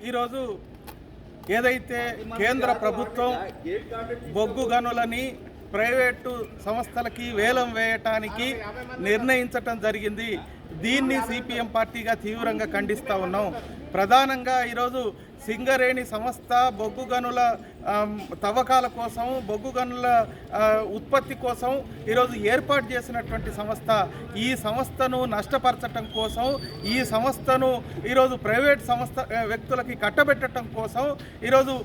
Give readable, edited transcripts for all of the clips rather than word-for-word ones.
ఈరోజు ఏదైతే కేంద్ర ప్రభుత్వం బొగ్గు గనులని ప్రైవేటు సంస్థలకి వేలం వేయటానికి నిర్ణయించటం జరిగింది. దీన్ని సిపిఎం పార్టీగా తీవ్రంగా ఖండిస్తూ ఉన్నాం. ప్రధానంగా ఈరోజు సింగరేణి సంస్థ బొగ్గు గనుల తవ్వకాల కోసం, బొగ్గు గనుల ఉత్పత్తి కోసం ఈరోజు ఏర్పాటు చేసినటువంటి సంస్థ. ఈ సంస్థను నష్టపరచటం కోసం, ఈ సంస్థను ఈరోజు ప్రైవేట్ సంస్థ వ్యక్తులకి కట్టబెట్టడం కోసం ఈరోజు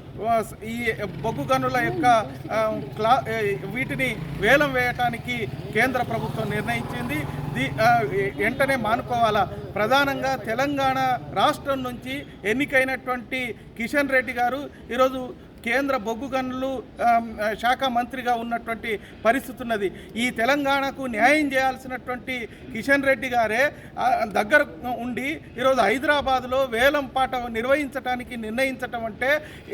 ఈ బొగ్గు గనుల యొక్క వీటిని వేలం వేయటానికి కేంద్ర ప్రభుత్వం నిర్ణయించింది. వెంటనే మానుకోవాలా. ప్రధానంగా తెలంగాణ రాష్ట్రం నుంచి ఎన్నికైనటువంటి కిషన్ రెడ్డి గారు ఈరోజు కేంద్ర బొగ్గు గనులు శాఖ మంత్రిగా ఉన్నటువంటి పరిస్థితి ఉన్నది. ఈ తెలంగాణకు న్యాయం చేయాల్సినటువంటి కిషన్ రెడ్డి గారే దగ్గర ఉండి ఈరోజు హైదరాబాద్లో వేలం పాట నిర్వహించడానికి నిర్ణయించటం అంటే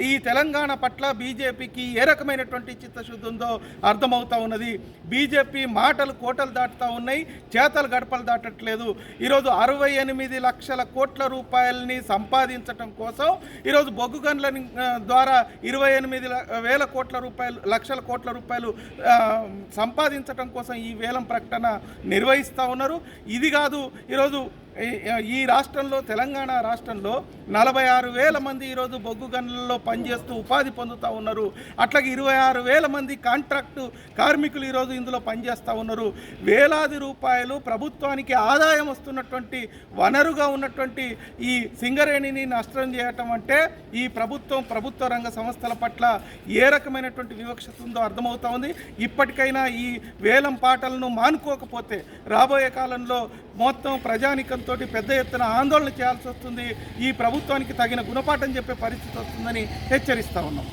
ఈ తెలంగాణ పట్ల బీజేపీకి ఏ రకమైనటువంటి చిత్తశుద్ధి ఉందో అర్థమవుతూ ఉన్నది. బీజేపీ మాటలు కోటలు దాటుతూ ఉన్నాయి, చేతలు గడపలు దాటట్లేదు. ఈరోజు 68 లక్షల కోట్ల రూపాయలని సంపాదించటం కోసం ఈరోజు బొగ్గు గనుల ద్వారా 28,000 లక్షల కోట్ల రూపాయలు సంపాదించడం కోసం ఈ వేలం ప్రకటన నిర్వహిస్తూ ఉన్నారు. ఇది కాదు, ఈరోజు ఈ రాష్ట్రంలో, తెలంగాణ రాష్ట్రంలో 46,000 మంది ఈరోజు బొగ్గు గనులలో పనిచేస్తూ ఉపాధి పొందుతూ ఉన్నారు. అట్లాగే 26,000 మంది కాంట్రాక్టు కార్మికులు ఈరోజు ఇందులో పనిచేస్తూ ఉన్నారు. వేలాది రూపాయలు ప్రభుత్వానికి ఆదాయం వస్తున్నటువంటి వనరుగా ఉన్నటువంటి ఈ సింగరేణిని నష్టం చేయటం అంటే ఈ ప్రభుత్వ రంగ సంస్థల పట్ల ఏ రకమైనటువంటి వివక్షత ఉందో అర్థమవుతా ఉంది. ఇప్పటికైనా ఈ వేలం పాటలను మానుకోకపోతే రాబోయే కాలంలో మొత్తం ప్రజానికంతో పెద్ద ఎత్తున ఆందోళన చేయాల్సి వస్తుంది. ఈ ప్రభుత్వానికి తగిన గుణపాఠం చెప్పే పరిస్థితి వస్తుందని హెచ్చరిస్తా ఉన్నాం.